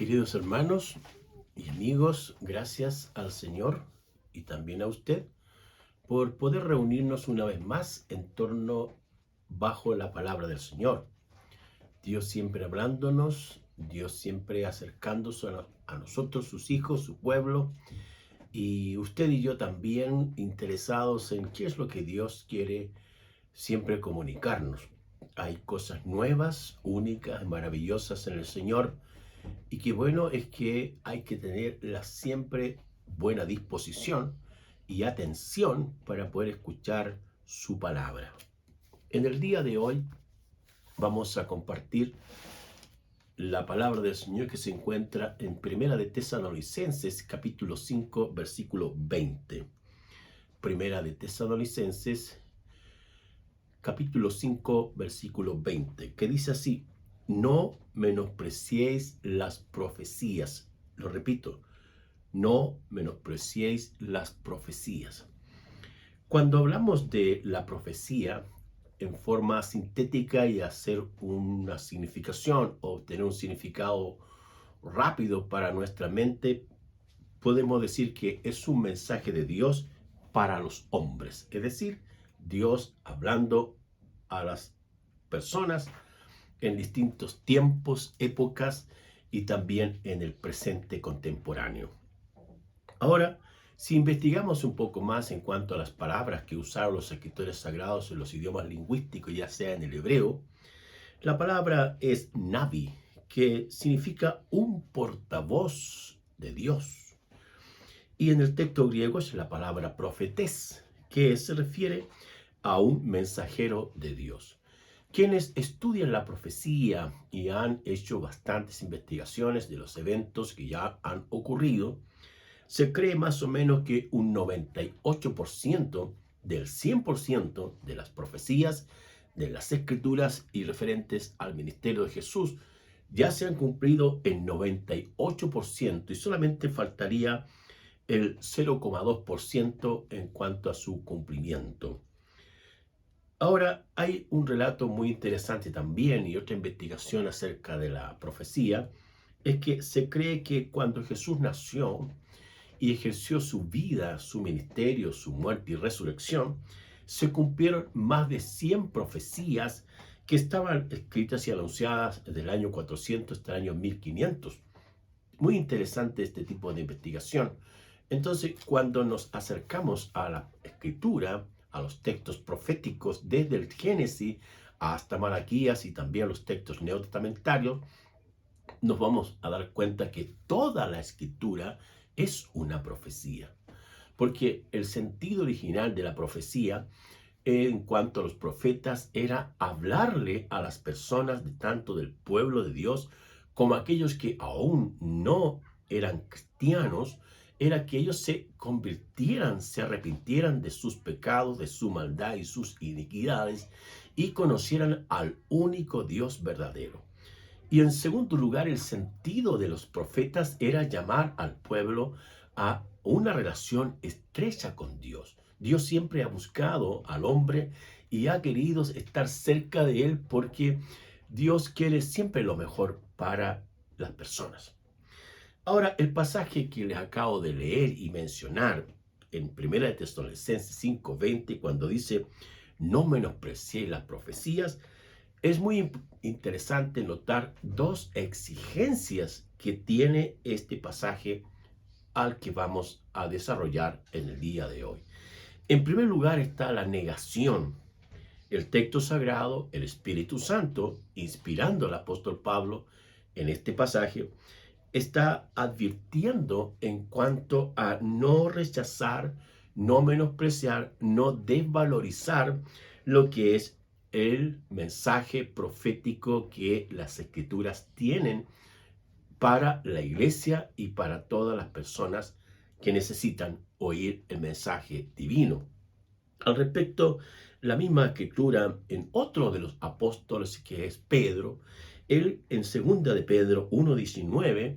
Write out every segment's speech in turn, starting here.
Queridos hermanos y amigos, gracias al Señor y también a usted por poder reunirnos una vez más en torno bajo la palabra del Señor. Dios siempre hablándonos, Dios siempre acercándose a nosotros, sus hijos, su pueblo, y usted y yo también interesados en qué es lo que Dios quiere siempre comunicarnos. Hay cosas nuevas, únicas, maravillosas en el Señor. Y qué bueno es que hay que tener la siempre buena disposición y atención para poder escuchar su palabra. En el día de hoy vamos a compartir la palabra del Señor que se encuentra en Primera de Tesalonicenses, capítulo 5, versículo 20. Primera de Tesalonicenses, capítulo 5, versículo 20, que dice así: no menospreciéis las profecías. Lo repito, no menospreciéis las profecías. Cuando hablamos de la profecía en forma sintética y hacer una significación o tener un significado rápido para nuestra mente, podemos decir que es un mensaje de Dios para los hombres, es decir, Dios hablando a las personas en distintos tiempos, épocas y también en el presente contemporáneo. Ahora, si investigamos un poco más en cuanto a las palabras que usaron los escritores sagrados en los idiomas lingüísticos, ya sea en el hebreo, la palabra es Navi, que significa un portavoz de Dios. Y en el texto griego es la palabra profetés, que se refiere a un mensajero de Dios. Quienes estudian la profecía y han hecho bastantes investigaciones de los eventos que ya han ocurrido, se cree más o menos que un 98% del 100% de las profecías de las escrituras y referentes al ministerio de Jesús ya se han cumplido en 98% y solamente faltaría el 0,2% en cuanto a su cumplimiento. Ahora, hay un relato muy interesante también y otra investigación acerca de la profecía, es que se cree que cuando Jesús nació y ejerció su vida, su ministerio, su muerte y resurrección, se cumplieron más de 100 profecías que estaban escritas y anunciadas desde el año 400 hasta el año 1500. Muy interesante este tipo de investigación. Entonces, cuando nos acercamos a la escritura, a los textos proféticos desde el Génesis hasta Malaquías y también los textos neotestamentarios, nos vamos a dar cuenta que toda la escritura es una profecía. Porque el sentido original de la profecía en cuanto a los profetas era hablarle a las personas de tanto del pueblo de Dios como aquellos que aún no eran cristianos, era que ellos se convirtieran, se arrepintieran de sus pecados, de su maldad y sus iniquidades y conocieran al único Dios verdadero. Y en segundo lugar, el sentido de los profetas era llamar al pueblo a una relación estrecha con Dios. Dios siempre ha buscado al hombre y ha querido estar cerca de él porque Dios quiere siempre lo mejor para las personas. Ahora, el pasaje que les acabo de leer y mencionar en 1 de Tesalonicenses 5:20, cuando dice, no menospreciéis las profecías, es muy interesante notar dos exigencias que tiene este pasaje al que vamos a desarrollar en el día de hoy. En primer lugar está la negación. El texto sagrado, el Espíritu Santo, inspirando al apóstol Pablo en este pasaje, está advirtiendo en cuanto a no rechazar, no menospreciar, no desvalorizar lo que es el mensaje profético que las escrituras tienen para la iglesia y para todas las personas que necesitan oír el mensaje divino. Al respecto, la misma escritura en otro de los apóstoles, que es Pedro, él en 2 de Pedro 1:19,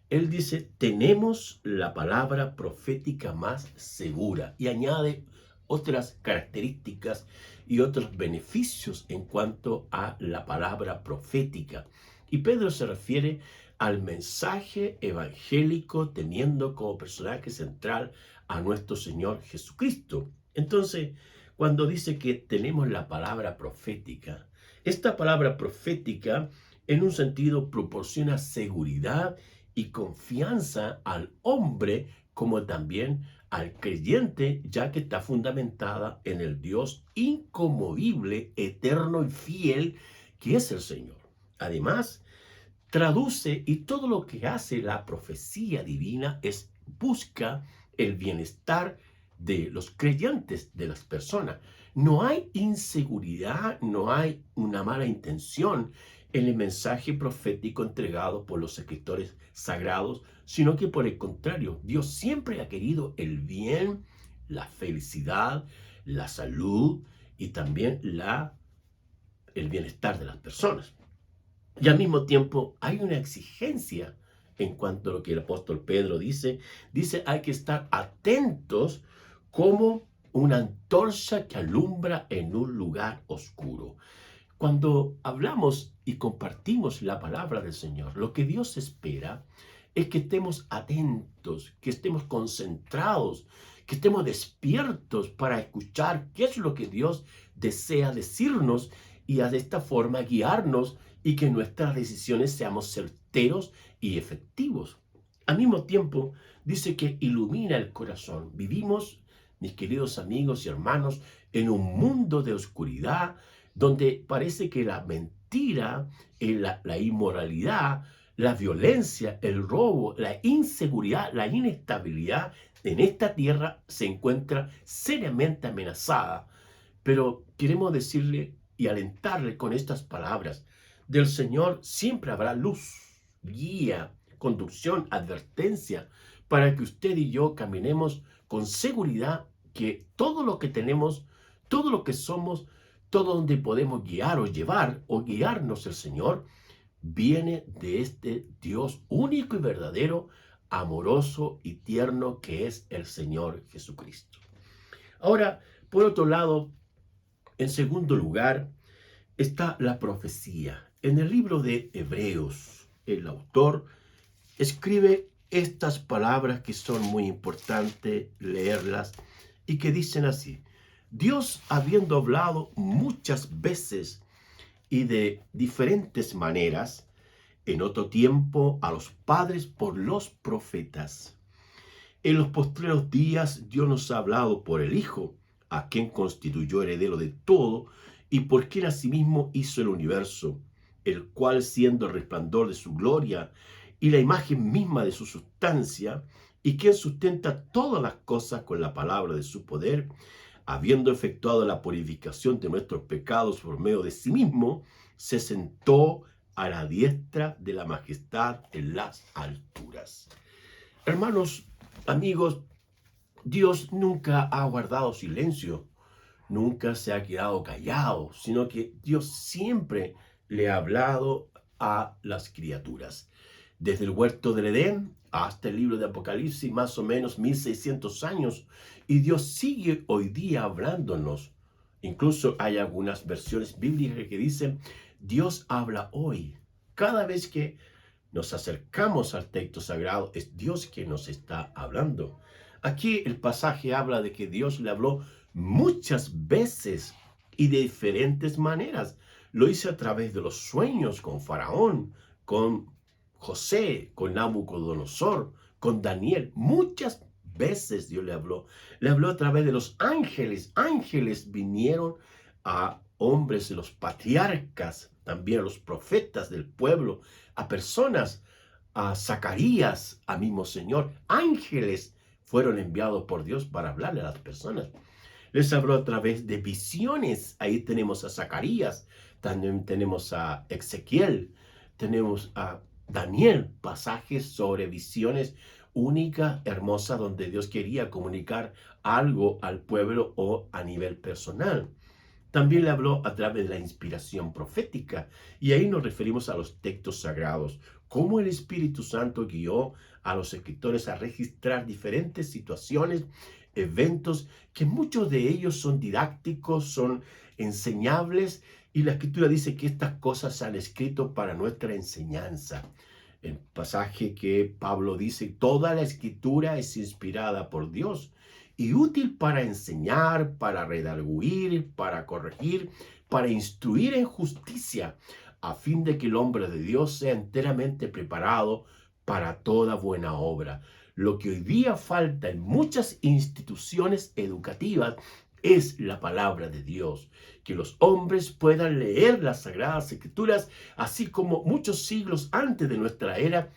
él dice, tenemos la palabra profética más segura, y añade otras características y otros beneficios en cuanto a la palabra profética. Y Pedro se refiere al mensaje evangélico teniendo como personaje central a nuestro Señor Jesucristo. Entonces, cuando dice que tenemos la palabra profética, esta palabra profética en un sentido proporciona seguridad y confianza al hombre como también al creyente, ya que está fundamentada en el Dios inconmovible, eterno y fiel que es el Señor. Además, traduce y todo lo que hace la profecía divina es busca el bienestar de los creyentes, de las personas. No hay inseguridad, no hay una mala intención en el mensaje profético entregado por los escritores sagrados, sino que por el contrario, Dios siempre ha querido el bien, la felicidad, la salud y también el bienestar de las personas. Y al mismo tiempo hay una exigencia en cuanto a lo que el apóstol Pedro dice hay que estar atentos como una antorcha que alumbra en un lugar oscuro. Cuando hablamos y compartimos la palabra del Señor, lo que Dios espera es que estemos atentos, que estemos concentrados, que estemos despiertos para escuchar qué es lo que Dios desea decirnos y de esta forma guiarnos y que nuestras decisiones seamos certeros y efectivos. Al mismo tiempo, dice que ilumina el corazón. Vivimos, mis queridos amigos y hermanos, en un mundo de oscuridad donde parece que la mentira, la inmoralidad, la violencia, el robo, la inseguridad, la inestabilidad en esta tierra se encuentra seriamente amenazada. Pero queremos decirle y alentarle con estas palabras. Del Señor siempre habrá luz, guía, conducción, advertencia, para que usted y yo caminemos con seguridad que todo lo que tenemos, todo lo que somos, todo donde podemos guiar o llevar o guiarnos el Señor, viene de este Dios único y verdadero, amoroso y tierno que es el Señor Jesucristo. Ahora, por otro lado, en segundo lugar, está la profecía. En el libro de Hebreos, el autor escribe estas palabras que son muy importantes leerlas y que dicen así: Dios, habiendo hablado muchas veces y de diferentes maneras, en otro tiempo a los padres por los profetas, en los postreros días Dios nos ha hablado por el Hijo, a quien constituyó heredero de todo y por quien asimismo hizo el universo, el cual, siendo el resplandor de su gloria y la imagen misma de su sustancia, y quien sustenta todas las cosas con la palabra de su poder, habiendo efectuado la purificación de nuestros pecados por medio de sí mismo, se sentó a la diestra de la majestad en las alturas. Hermanos, amigos, Dios nunca ha guardado silencio, nunca se ha quedado callado, sino que Dios siempre le ha hablado a las criaturas. Desde el huerto del Edén hasta el libro de Apocalipsis, más o menos 1600 años, y Dios sigue hoy día hablándonos. Incluso hay algunas versiones bíblicas que dicen, Dios habla hoy. Cada vez que nos acercamos al texto sagrado, es Dios quien nos está hablando. Aquí el pasaje habla de que Dios le habló muchas veces y de diferentes maneras. Lo hizo a través de los sueños con Faraón, con José, con Nabucodonosor, con Daniel. Muchas veces Dios le habló. Le habló a través de los ángeles. Ángeles vinieron a hombres de los patriarcas, también a los profetas del pueblo, a personas, a Zacarías, a mismo Señor. Ángeles fueron enviados por Dios para hablarle a las personas. Les habló a través de visiones. Ahí tenemos a Zacarías, también tenemos a Ezequiel, tenemos a Daniel, pasajes sobre visiones únicas, hermosas, donde Dios quería comunicar algo al pueblo o a nivel personal. También le habló a través de la inspiración profética, y ahí nos referimos a los textos sagrados, cómo el Espíritu Santo guió a los escritores a registrar diferentes situaciones, eventos, que muchos de ellos son didácticos, son enseñables, y la Escritura dice que estas cosas se han escrito para nuestra enseñanza. El pasaje que Pablo dice, toda la escritura es inspirada por Dios y útil para enseñar, para redarguir, para corregir, para instruir en justicia, a fin de que el hombre de Dios sea enteramente preparado para toda buena obra. Lo que hoy día falta en muchas instituciones educativas es la palabra de Dios, que los hombres puedan leer las Sagradas Escrituras, así como muchos siglos antes de nuestra era,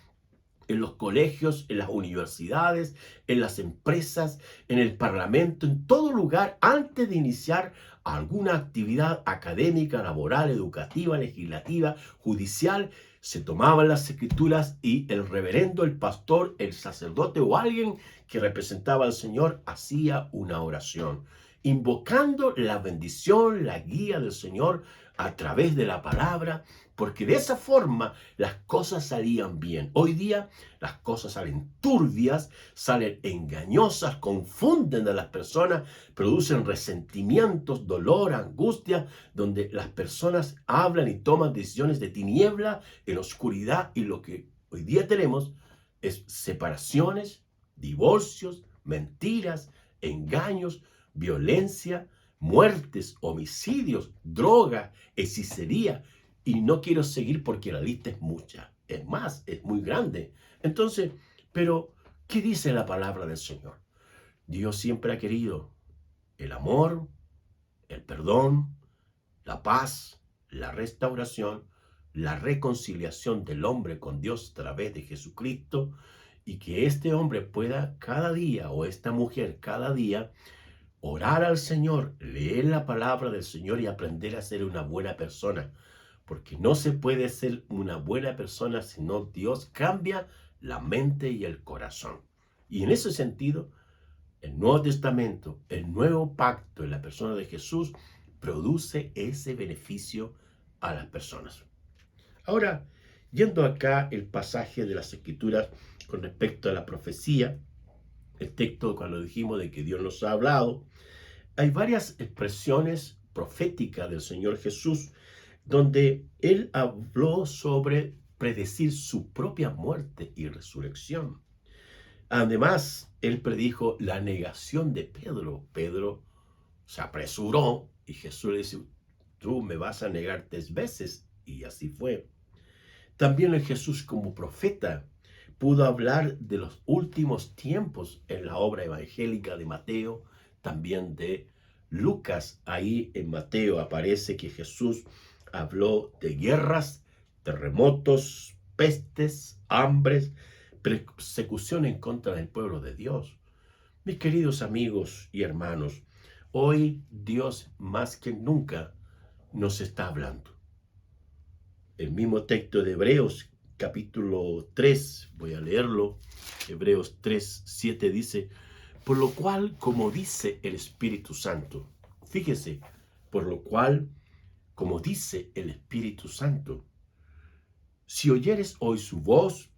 en los colegios, en las universidades, en las empresas, en el parlamento, en todo lugar, antes de iniciar alguna actividad académica, laboral, educativa, legislativa, judicial, se tomaban las escrituras y el reverendo, el pastor, el sacerdote o alguien que representaba al Señor hacía una oración, invocando la bendición, la guía del Señor a través de la palabra, porque de esa forma las cosas salían bien. Hoy día las cosas salen turbias, salen engañosas, confunden a las personas, producen resentimientos, dolor, angustia, donde las personas hablan y toman decisiones de tiniebla, en oscuridad, y lo que hoy día tenemos es separaciones, divorcios, mentiras, engaños, violencia, muertes, homicidios, droga, hechicería. Y no quiero seguir porque la lista es mucha. Es más, es muy grande. Entonces, pero, ¿qué dice la palabra del Señor? Dios siempre ha querido el amor, el perdón, la paz, la restauración, la reconciliación del hombre con Dios a través de Jesucristo, y que este hombre pueda cada día, o esta mujer cada día, orar al Señor, leer la palabra del Señor y aprender a ser una buena persona. Porque no se puede ser una buena persona si no Dios cambia la mente y el corazón. Y en ese sentido, el Nuevo Testamento, el nuevo pacto en la persona de Jesús, produce ese beneficio a las personas. Ahora, yendo acá el pasaje de las Escrituras con respecto a la profecía, el texto cuando dijimos de que Dios nos ha hablado, hay varias expresiones proféticas del Señor Jesús donde Él habló sobre predecir su propia muerte y resurrección. Además, Él predijo la negación de Pedro. Pedro se apresuró y Jesús le dice, tú me vas a negar 3 veces. Y así fue. También el Jesús como profeta pudo hablar de los últimos tiempos en la obra evangélica de Mateo, también de Lucas. Ahí en Mateo aparece que Jesús habló de guerras, terremotos, pestes, hambres, persecución en contra del pueblo de Dios. Mis queridos amigos y hermanos, hoy Dios más que nunca nos está hablando. El mismo texto de Hebreos, capítulo 3, voy a leerlo. Hebreos 3, 7 dice, por lo cual, como dice el Espíritu Santo, fíjese, por lo cual, como dice el Espíritu Santo, si oyeres hoy su voz,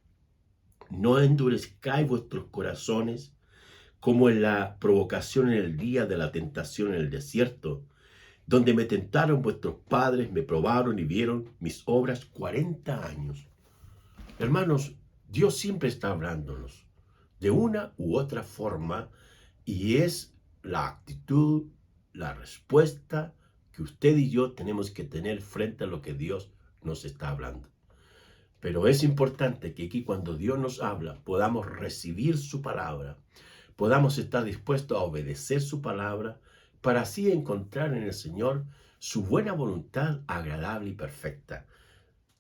no endurezcáis vuestros corazones, como en la provocación en el día de la tentación en el desierto, donde me tentaron vuestros padres, me probaron y vieron mis obras 40 años. Hermanos, Dios siempre está hablándonos de una u otra forma, y es la actitud, la respuesta que usted y yo tenemos que tener frente a lo que Dios nos está hablando. Pero es importante que aquí cuando Dios nos habla podamos recibir su palabra, podamos estar dispuestos a obedecer su palabra, para así encontrar en el Señor su buena voluntad agradable y perfecta.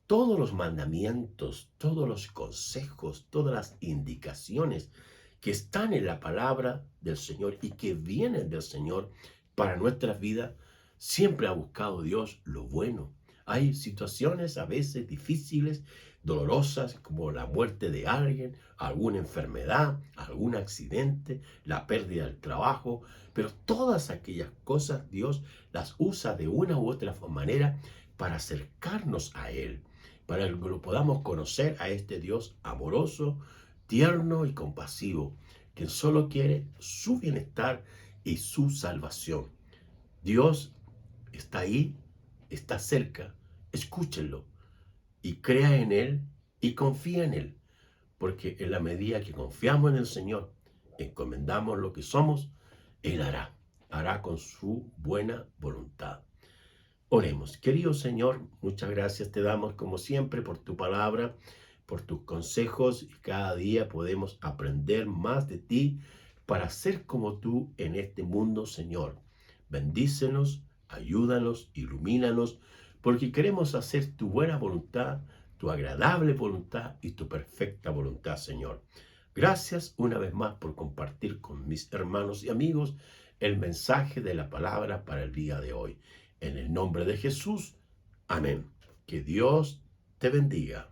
Todos los mandamientos, todos los consejos, todas las indicaciones que están en la palabra del Señor y que vienen del Señor para nuestras vidas, siempre ha buscado Dios lo bueno. Hay situaciones a veces difíciles, dolorosas, como la muerte de alguien, alguna enfermedad, algún accidente, la pérdida del trabajo, pero todas aquellas cosas Dios las usa de una u otra manera para acercarnos a Él, para que lo podamos conocer a este Dios amoroso, tierno y compasivo, quien solo quiere su bienestar y su salvación. Dios está ahí, está cerca, escúchenlo y crea en Él y confía en Él, porque en la medida que confiamos en el Señor, encomendamos lo que somos, Él hará con su buena voluntad. Oremos. Querido Señor, muchas gracias te damos como siempre por tu palabra, por tus consejos, y cada día podemos aprender más de ti para ser como tú en este mundo, Señor. Bendícenos, ayúdanos, ilumínanos, porque queremos hacer tu buena voluntad, tu agradable voluntad y tu perfecta voluntad, Señor. Gracias una vez más por compartir con mis hermanos y amigos el mensaje de la palabra para el día de hoy. En el nombre de Jesús, amén. Que Dios te bendiga.